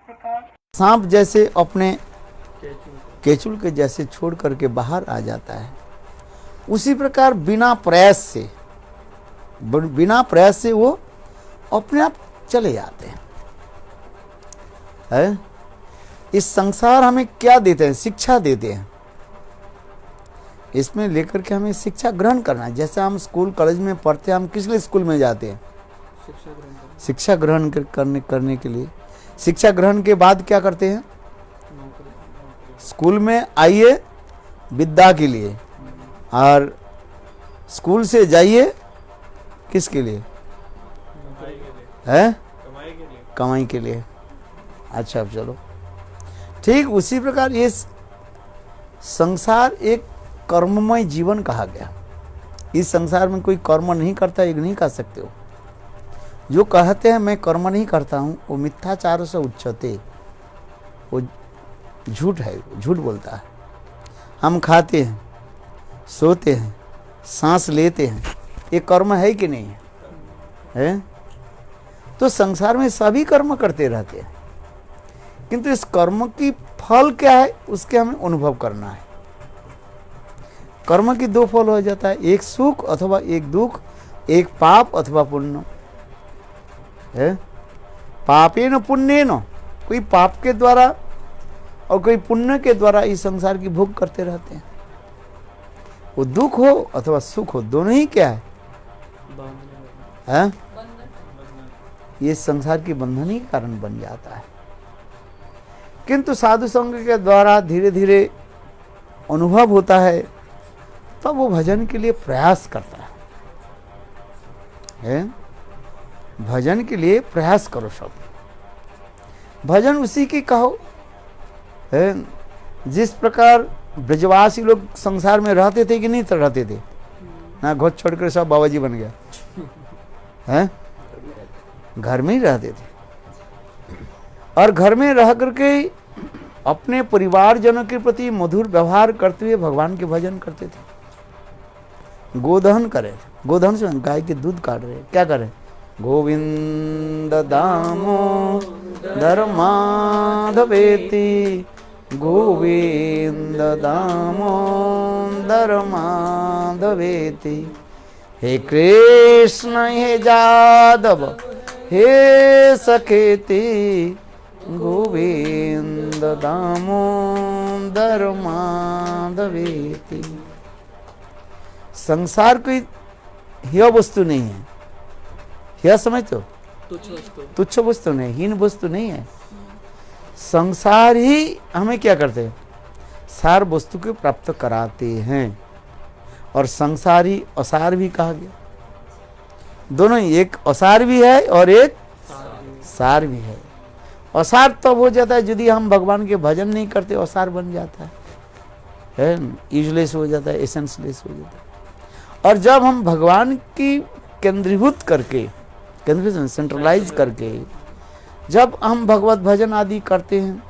सांप जैसे अपने केचुल के जैसे छोड़ करके बाहर आ जाता है, उसी प्रकार बिना प्रयास से वो अपने आप चले जाते हैं। इस संसार हमें क्या देते हैं? शिक्षा देते हैं। इसमें लेकर के हमें शिक्षा ग्रहण करना है। जैसे हम स्कूल कॉलेज में पढ़ते हैं, हम किस लिए स्कूल में जाते हैं? शिक्षा ग्रहण करने के लिए। शिक्षा ग्रहण के बाद क्या करते हैं? स्कूल में आइए विद्या के लिए, और स्कूल से जाइए किसके लिए? है कमाई के लिए। अच्छा, अब चलो, ठीक उसी प्रकार ये संसार एक कर्ममय जीवन कहा गया। इस संसार में कोई कर्म नहीं करता, एक नहीं कह सकते हो। जो कहते हैं मैं कर्म नहीं करता हूं, वो मिथ्याचार से उच्चते, वो झूठ है, झूठ बोलता है। हम खाते हैं, सोते हैं, सांस लेते हैं, ये कर्म है कि नहीं है? तो संसार में सभी कर्म करते रहते हैं, किंतु इस कर्म की फल क्या है उसके हमें अनुभव करना है। कर्म की दो फल हो जाता है, एक सुख अथवा एक दुख, एक पाप अथवा पुण्य है। पापेन पुण्येन, कोई पाप के द्वारा और कोई पुण्य के द्वारा इस संसार की भोग करते रहते हैं। वो दुख हो अथवा सुख हो, दोनों ही क्या है? ये संसार की बंधन ही कारण बन जाता है। किंतु साधु संग के द्वारा धीरे धीरे अनुभव होता है, तब वो भजन के लिए प्रयास करता है। भजन के लिए प्रयास करो सब। भजन उसी की कहो है। जिस प्रकार ब्रजवासी लोग संसार में रहते थे कि नहीं रहते थे ना, घर छोड़कर सब बाबा जी बन गया है। घर में ही रहते थे, और घर में रह करके अपने परिवारजनों के प्रति मधुर व्यवहार करते हुए भगवान के भजन करते थे। गोदहन करे, गोदहन से गाय के दूध काट रहे, क्या करे? गोविंद दामोदर माधवेति, गोविंद दामोदर माधवेति। हे कृष्ण हे जादव हे सखेति, गोविंद दामोदर माधवेति। संसार कोई यह वस्तु नहीं है, यह समझते हो? तुच्छ वस्तु नहीं, हीन वस्तु नहीं है। संसार ही हमें क्या करते हैं? सार वस्तु को प्राप्त कराते हैं। और संसार ही असार भी कहा गया। दोनों ही, एक असार भी है और एक सार भी है। असार तब हो जाता है यदि हम भगवान के भजन नहीं करते, असार बन जाता है, यूजलेस हो जाता है, एसेंसलेस हो जाता है। और जब हम भगवान की केंद्रीभूत करके, सेंट्रलाइज करके जब हम भगवत भजन आदि करते हैं,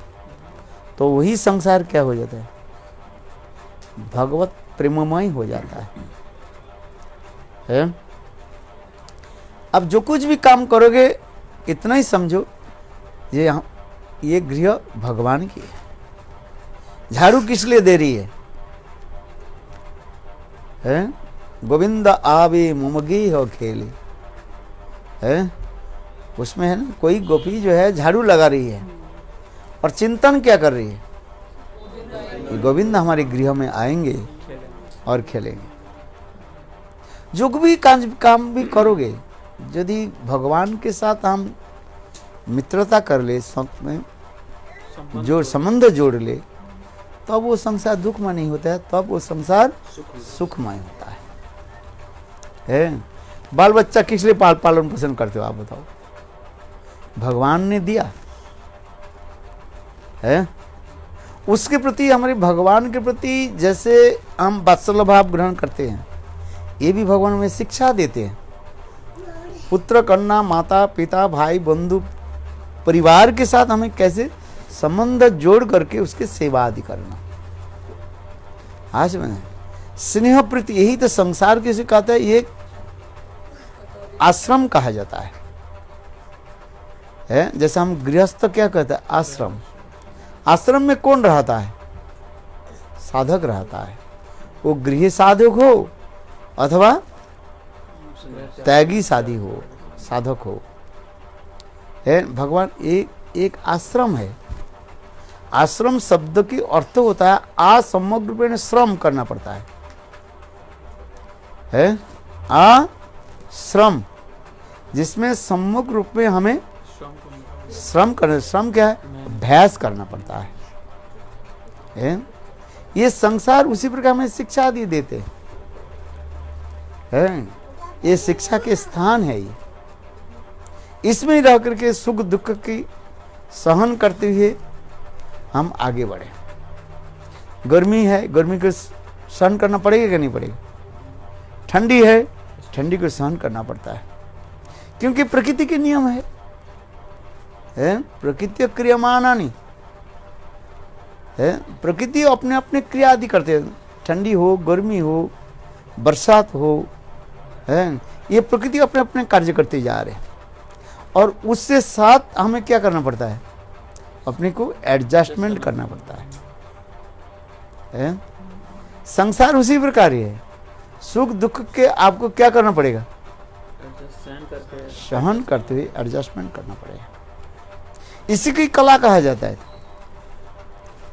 तो वही संसार क्या हो जाता है? भगवत प्रेममय हो जाता है। अब जो कुछ भी काम करोगे, इतना ही समझो ये गृह भगवान की है। झाड़ू किस लिए दे रही है? गोविंद आवे मुमगी हो खेली है। उसमें है ना, कोई गोपी जो है झाड़ू लगा रही है और चिंतन क्या कर रही है? गोविंद हमारे गृह में आएंगे और खेलेंगे। जो भी काम भी करोगे, यदि भगवान के साथ हम मित्रता कर ले, संबंध जोड़ ले, तब वो संसार दुखमय नहीं होता है, तब वो संसार सुखमय होता है। बाल बच्चा किस लिए पालन पोषण करते हो आप बताओ? भगवान ने दिया है। उसके प्रति, हमारे भगवान के प्रति जैसे हम वात्सल्य भाव ग्रहण करते हैं, ये भी भगवान हमें शिक्षा देते हैं। पुत्र कन्या माता पिता भाई बंधु परिवार के साथ हमें कैसे संबंध जोड़ करके उसके सेवा आदि करना। आज मैंने स्नेह प्रीति, यही तो संसार किसे कहता है? ये आश्रम कहा जाता है। है। जैसे हम गृहस्थ क्या कहते हैं, आश्रम। आश्रम में कौन रहता है, साधक रहता है। वो गृह साधक हो अथवा त्यागी शादी हो, साधक हो, है। भगवान एक आश्रम है। आश्रम शब्द की अर्थ होता है आ समग्र रूप में श्रम करना पड़ता है आ श्रम, जिसमें समग्र रूप में हमें श्रम करना। श्रम क्या है, अभ्यास करना पड़ता है। ये संसार उसी प्रकार हमें शिक्षा आदि देते हैं। ये शिक्षा के स्थान है। ये इसमें ही रह करके सुख दुख की सहन करते हुए हम आगे बढ़े। गर्मी है, गर्मी को सहन करना पड़ेगा कि नहीं पड़ेगा। ठंडी है, ठंडी को सहन करना पड़ता है, क्योंकि प्रकृति के नियम है। प्रकृति क्रियमाणानि है। प्रकृति अपने अपने क्रिया आदि करते हैं। ठंडी हो, गर्मी हो, बरसात हो, है, ये प्रकृति अपने अपने कार्य करते जा रहे हैं। और उससे साथ हमें क्या करना पड़ता है, अपने को एडजस्टमेंट करना पड़ता है। संसार उसी प्रकार ही है। सुख दुख के आपको क्या करना पड़ेगा, सहन करते हुए एडजस्टमेंट करना पड़ेगा। इसी की कला कहा जाता है,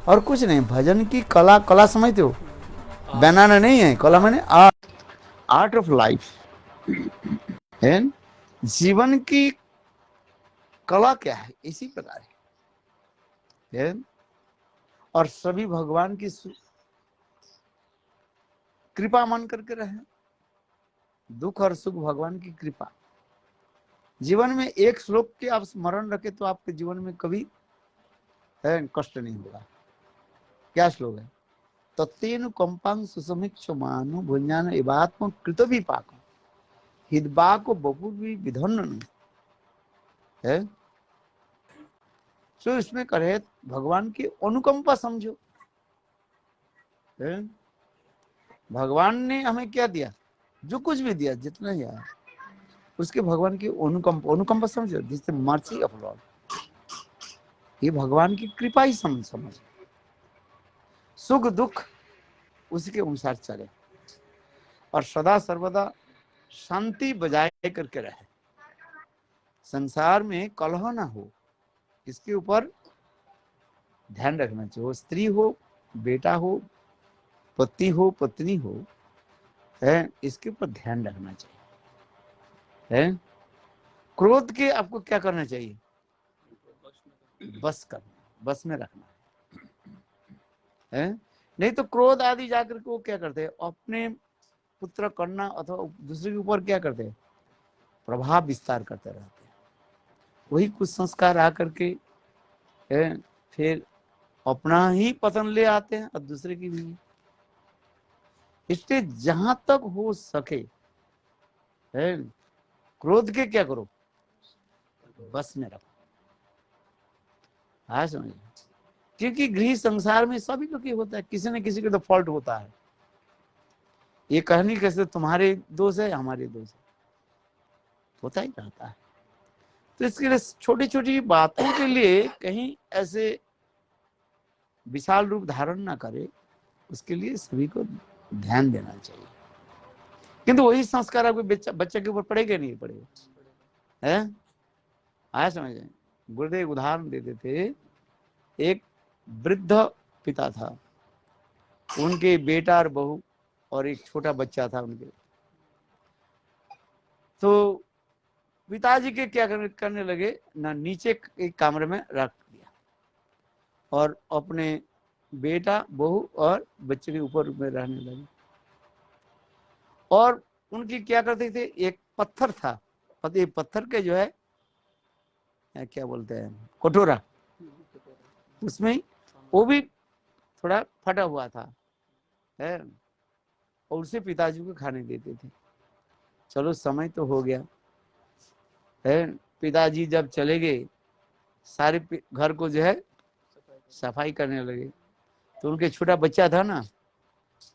और कुछ नहीं। भजन की कला, कला समझते हो, बनाना नहीं है कला, मैंने आर्ट ऑफ लाइफ है। जीवन की कला क्या है, इसी प्रकार है। और सभी भगवान की कृपा मान करके रहे। दुख और सुख भगवान की कृपा। जीवन में एक श्लोक के आप स्मरण रखे तो आपके जीवन में कभी कष्ट नहीं होगा। क्या श्लोक है, तत्तेनु कंपांग सुसमीक्षमानु भुंजान एवात्म कृत विपाक हिदबाको बहुवी विधन्न है। सो इसमें करे भगवान की अनुकंपा समझो। है? भगवान ने हमें क्या दिया, जो कुछ भी दिया, जितना ही आया, उसके भगवान की अनुकंपा समझो, जिससे मर्सी ऑफ लॉर्ड। ये भगवान की कृपा ही समझ। सुख दुख उसके अनुसार चले और सदा सर्वदा शांति बजाय करके रहे। संसार में कलह ना हो, इसके ऊपर ध्यान रखना चाहिए। वो स्त्री हो, बेटा हो, पति हो, पत्नी हो, है, इसके ऊपर ध्यान रखना चाहिए। है? क्रोध के आपको क्या करना चाहिए, बस करना, बस में रखना है। नहीं तो क्रोध आदि जाकर के वो क्या करते हैं, अपने पुत्र कन्या अथवा दूसरे के ऊपर क्या करते हैं, प्रभाव विस्तार करते रहते हैं। वही कुछ संस्कार आकर के फिर अपना ही पतन ले आते हैं और दूसरे की भी। इसलिए जहां तक हो सके क्रोध के क्या करो, बस में रखो। हाँ समझ, क्योंकि गृह संसार में सभी लोग होता है, किसी न किसी का तो फॉल्ट होता है। ये कहनी कैसे तुम्हारे दोष है, हमारे दोष है, होता ही रहता है। तो इसके लिए छोटी छोटी बातों के लिए कहीं ऐसे विशाल रूप धारण ना करे, उसके लिए सभी को ध्यान देना चाहिए। किंतु वही संस्कार आपको बच्चे के ऊपर पड़ेगा नहीं पड़ेगा, है? आया समझ। गुरुदेव उदाहरण देते थे, एक वृद्ध पिता था, उनके बेटा और बहू और एक छोटा बच्चा था उनके। तो पिताजी के क्या करने लगे ना, नीचे एक कमरे में रख दिया और अपने बेटा बहू और बच्चे के ऊपर में रहने लगे। और उनकी क्या करते थे, एक पत्थर था, पत्थर के जो है क्या बोलते हैं, कटोरा, उसमें वो भी थोड़ा फटा हुआ था, है, और उसे पिताजी को खाने देते थे। चलो समय तो हो गया है, पिताजी जब चले गए, सारे घर को जो है सफाई करने लगे। तो उनके छोटा बच्चा था ना,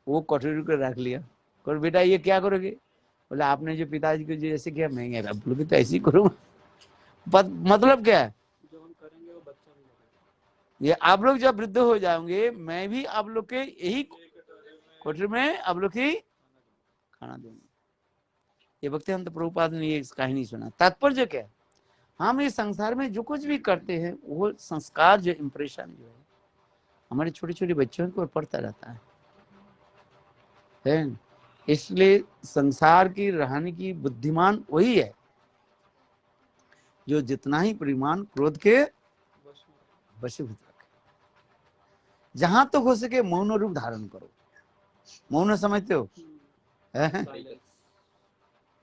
वो कटोरी को रख लिया। और बेटा ये क्या करोगे, बोला आपने जो पिताजी को जैसे किया मैं बोलोगे तो ऐसे ही करूँगा। मतलब क्या है, जो हम करेंगे वो बच्चा भी करेगा। ये आप लोग जब वृद्ध हो जाओगे, मैं भी आप लोग के यही कोठरी में आप लोग की खाना दूंगा। ये भक्तिवेदांत प्रभुपाद ने ये कहानी सुना। तात्पर्य क्या है, हम इस संसार में जो कुछ भी करते हैं वो संस्कार, जो इंप्रेशन जो है हमारे छोटे छोटे बच्चों को पड़ता रहता है। इसलिए संसार की रहने की बुद्धिमान वही है जो जितना ही परिमाण क्रोध के वशीभूत रखे। जहां तक हो सके मौन रूप धारण करो। मौन समझते हो,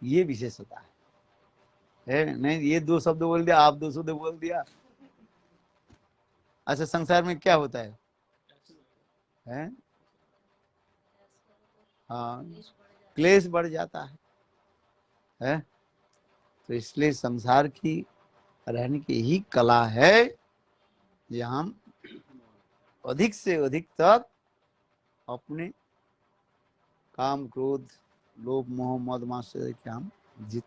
ये विशेषता है नहीं, ये दो शब्द बोल दिया, आप दो शब्द बोल दिया। अच्छा, संसार में क्या होता है? हाँ, क्लेश बढ़ जाता है? तो इसलिए संसार की रहने की यही कला है कि हम अधिक से अधिक तक अपने काम, क्रोध, लोभ, मोह, मद मात्सर्य के हम जीत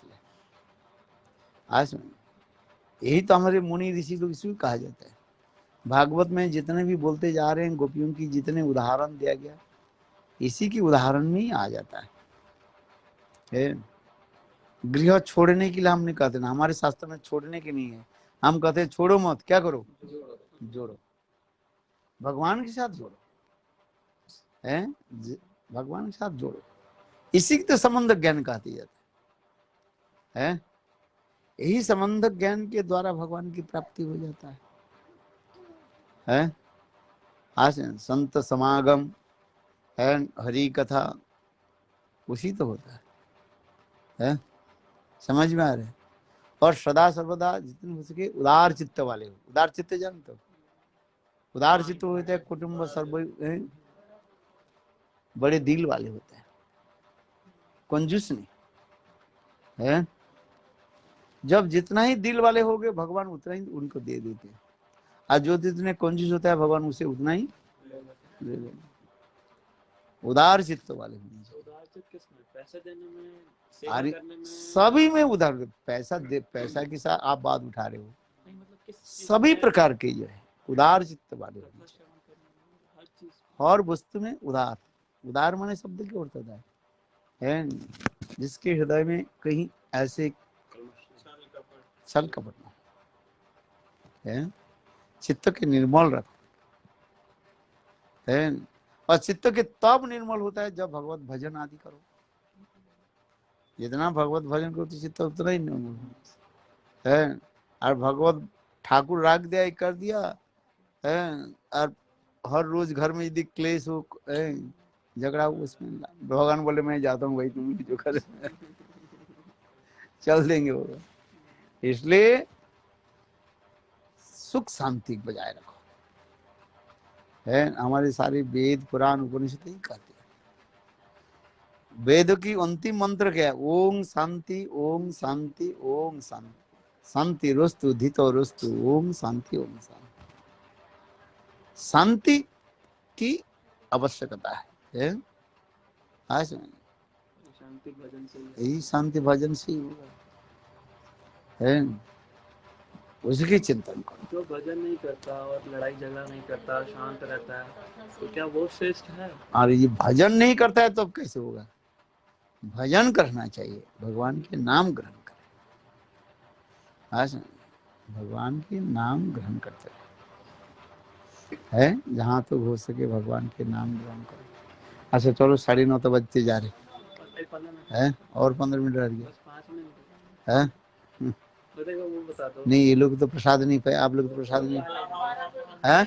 ले। आज यही तो हमारे मुनि ऋषि लोग इसी को कहा जाता है। भागवत में जितने भी बोलते जा रहे हैं गोपियों की, जितने उदाहरण दिया गया, इसी की उदाहरण में ही आ जाता है। गृह छोड़ने के लिए हम नहीं कहते ना, हमारे शास्त्र में छोड़ने की नहीं है, हम कहते हैं छोड़ो मत, क्या करो, जोड़ो, भगवान के साथ जोड़ो, है भगवान के साथ जोड़ो। इसी की तो संबंध ज्ञान कहती जाता है। यही संबंध ज्ञान के द्वारा भगवान की प्राप्ति हो जाता है। आज संत समागम है, हरि कथा, उसी तो होता है। समझ में आ रहे? और सदा सर्वदा जितने हो सके उदार चित्त वाले हो। उदार चित्त जानते हो? उदार चित्त होते हैं कुटुंब सर्व, बड़े दिल वाले होते हैं, कंजूस नहीं है। जब जितना ही दिल वाले हो गए भगवान उतना ही उनको दे देते हैं, और जो जितने कंजूस होता है भगवान उसे उतना ही दे देते। उदार चित्त वाले होने चाहिए। उदार चित्त किसमें? पैसे देने में, सेवा करने में, सभी में उदार। पैसा दे, पैसा की साथ आप बात उठा रहे हो, नहीं मतलब किस सभी प्रकार के जो है उदार चित्त वाले होने चाहिए। हर चीज, हर वस्तु में उदार। उदार माने शब्द की अर्थ होता है जिसके हृदय में कहीं ऐसे छल कपट ना है, चित्त के निर्मल रखो है। और चित्त के तब निर्मल होता है जब भगवत भजन आदि करो। जितना भगवत भजन करो तो चित्त उतना ही निर्मल है। और भगवत ठाकुर राग दिया, कर दिया है, और हर रोज घर में यदि क्लेश हो, झगड़ा हो, उसमें भगवान बोले मैं जाता हूँ भाई, तुम जो कर चल देंगे वो। इसलिए सुख शांति बजाय रखो है। हमारे सारे वेद पुराण उपनिषद ही कहते हैं। वेद की अंतिम मंत्र क्या है? ओम शांति, ओम शांति, ओम शांति, शांति रुस्तु धितो रुस्तु, ओम शांति, ओम शांति। शांति की आवश्यकता है। आज शांति भजन से, यही शांति भजन से ही होगा है। उसकी चिंतन करो। जो भजन नहीं करता और लड़ाई झगड़ा नहीं करता, शांत रहता है, तो क्या वो श्रेष्ठ है? और ये भजन नहीं करता है तो अब कैसे होगा? भजन करना चाहिए, भगवान के नाम ग्रहण करें। आज भगवान के नाम ग्रहण करते है, जहां तो हो सके भगवान के नाम ग्रहण करो। अच्छा चलो, 9:30 तो बजते जा रहे हैं, और 15 मिनट रह गया है। वो बता दो। नहीं, ये लोग तो प्रसाद नहीं पाए, आप लोग तो प्रसाद नहीं है।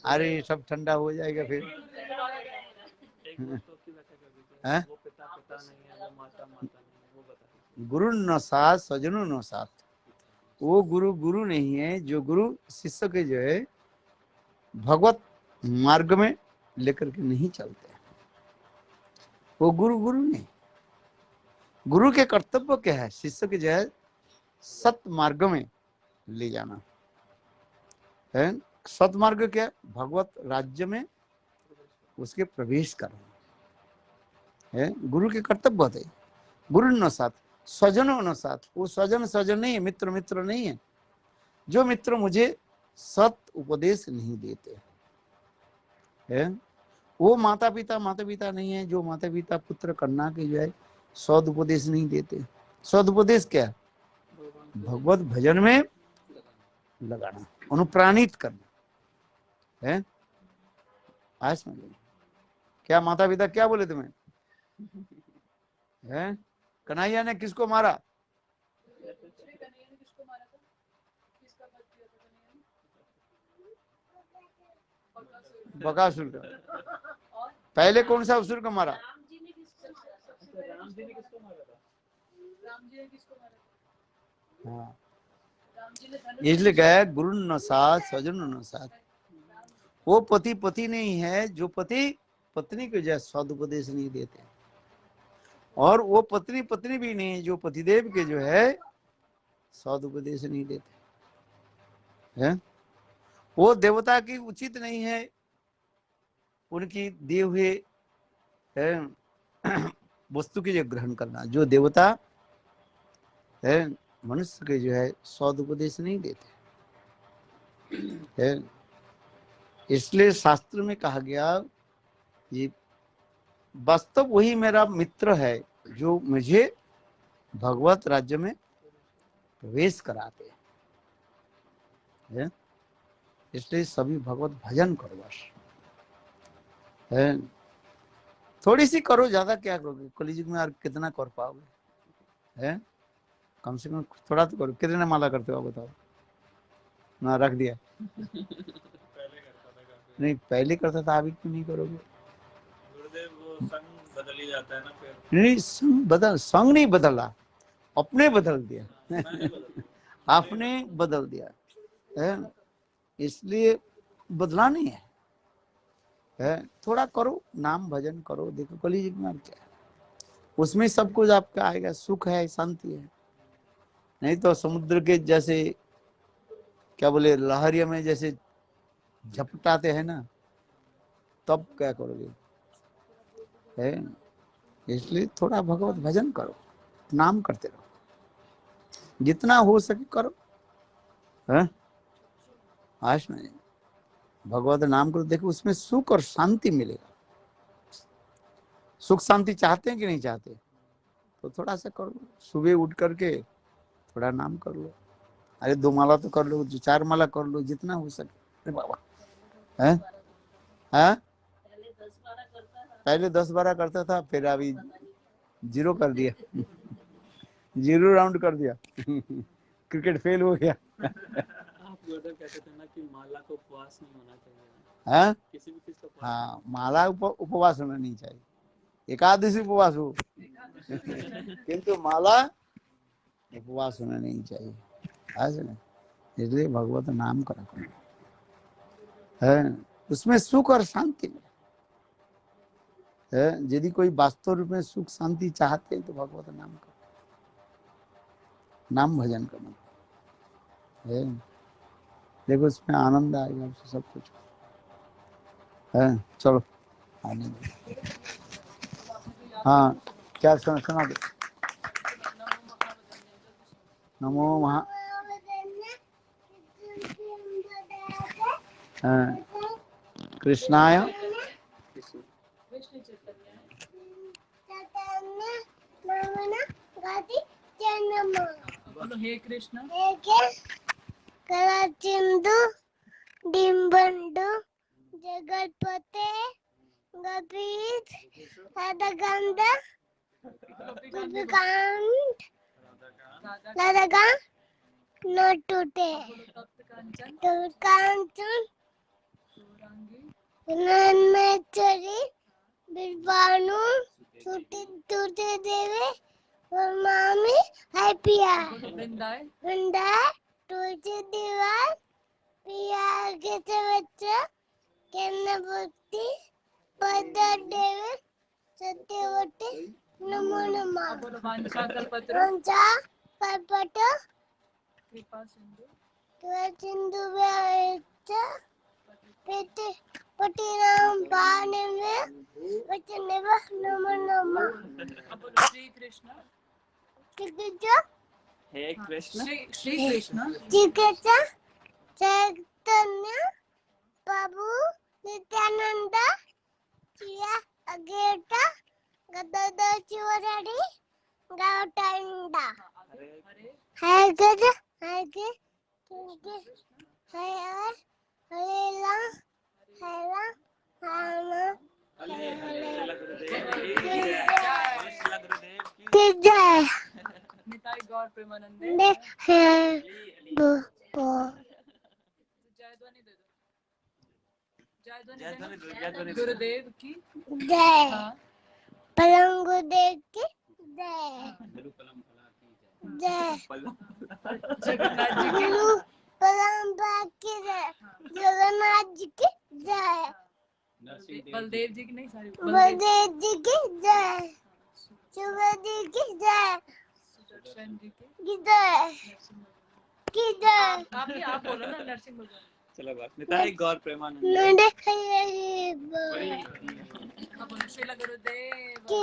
अरे सब ठंडा हो जाएगा फिर। है गुरु न साथ सजनों न साथ। वो गुरु गुरु नहीं है जो गुरु शिष्य के जो है भगवत मार्ग में लेकर के नहीं चलते। वो गुरु गुरु नहीं। गुरु के कर्तव्य क्या है? शिष्य के जो है सत मार्ग में ले जाना है। सत मार्ग क्या है? भगवत राज्य में उसके प्रवेश करना है। गुरु के कर्तव्य होते। गुरु न साथ स्वजनों न साथ, वो स्वजन स्वजन नहीं है, मित्र मित्र नहीं है, जो मित्र मुझे सत उपदेश नहीं देते है, वो माता पिता नहीं है, जो माता पिता पुत्र कन्या के जो है सद उपदेश नहीं देते। सद उपदेश क्या है? भगवत भजन में लगाना, अनुप्राणित करना है। आज समझ क्या माता पिता क्या बोले तुम्हें है? कन्हैया ने किसको मारा? बकासुर का। पहले कौन सा असुर को मारा? राम जी ने किसको मारा था? हाँ, इसलिए कहा गुरु न साथ स्वजन न साथ। वो पति नहीं है जो पति पत्नी को जो सदुपदेश नहीं देते, और वो पत्नी भी नहीं है जो पतिदेव के जो है सदुपदेश नहीं देते है। वो देवता की उचित नहीं है उनकी दिए हुए वस्तु की जो ग्रहण करना, जो देवता है मनुष्य के जो है सदुपदेश नहीं देते है। इसलिए शास्त्र में कहा गया ये वास्तव वही मेरा मित्र है जो मुझे भगवत राज्य में प्रवेश कराते हैं। इसलिए सभी भगवत भजन करो बस है। थोड़ी सी करो, ज्यादा क्या करोगे कलयुग में, और कितना कर पाओगे है? कम से कम थोड़ा तो करो। कितने माला करते हो बताओ ना? रख दिया नहीं, पहले करता था, अभी क्यों नहीं करोगे? गुरुदेव वो संग बदल ही जाता है ना फिर। नहीं, संग नहीं बदला, अपने बदल दिया आपने बदल दिया है। इसलिए बदला नहीं है, थोड़ा करो, नाम भजन करो। देखो कलयुग में क्या है, उसमें सब कुछ आपका आएगा, सुख है, शांति है। नहीं तो समुद्र के जैसे क्या बोले लहरिया में जैसे झपटाते हैं ना, तब क्या करोगे है? इसलिए थोड़ा भगवत भजन करो, नाम करते रहो, जितना हो सके करो है। आज में भगवत नाम करो, देखो उसमें सुख और शांति मिलेगा। सुख शांति चाहते हैं कि नहीं चाहते? तो थोड़ा सा कर लो, सुबह उठ करके थोड़ा नाम कर लो। अरे 2 माला तो कर लो, 4 माला कर लो, जितना हो सके। अरे बाबा है, है? पहले 10-12 करता था, फिर अभी 0 कर दिया 0 राउंड कर दिया क्रिकेट फेल हो गया आप गुरुदेव कहते थे ना कि माला को उपवास नहीं होना चाहिए है? किसी भी चीज का उपवास। हाँ, माला उपवास होना नहीं चाहिए, एकादशी उपवास हो किंतु माला उपवास होना नहीं चाहिए। ऐसे नहीं, इसलिए भगवत नाम करा करो है, उसमें सुख और शांति में है। यदि कोई वास्तव रूप में सुख शांति चाहते हैं तो भगवत नाम करो, नाम भजन करना है। देखो उसमें आनंद आएगा, उससे सब कुछ है। चलो आने दो। हाँ, क्या सुना दो। नमो महा कृष्णाय बोलो हे कृष्ण कलाचिंदु डिंबंडु जगतपते गपीत राधाकांत गोपिकांत राधाकांत न टूटे कांचन नन्मेचरी बिरबानु छूटे टूटे देवे और मामी है पिया वृंदा तुझे दीवार पिया के बच्चा केन्ना भक्ति पद देवे सत्यवती नमो नमः वंशा कल्पट कृपा सिंधु वेचा पेटे पटिनाम बाने में वचन नमो नमः। श्री कृष्ण टिकट हे कृष्ण श्री कृष्ण टिकट चैतन्य प्रभु नित्यानंद श्री अद्वैत गदाधर शिवरारी गौतंडा हरे हरे कृष्ण हरे राम श्रील गुरुदेव की की जय निताई गौर प्रेमानंदे ने है बो जय ध्वनि दे दो जय ध्वनि जय ध्वनि देना गुरुदेव की जय हाँ परम गुरुदेव की जय जय जगन्नाथ जी की गुरु परम्परा की जय जगन्नाथ जी की जय बलदेव जी की नहीं सारी बलदेव जी की जय शिवजी की जय सुदर्शन जी की की जय की जय आप बोलो ना नरसिंह भगवान चलो बस निताई गौर प्रेमानंद नंदे खैरी आप बोलो श्रील गुरुदेव की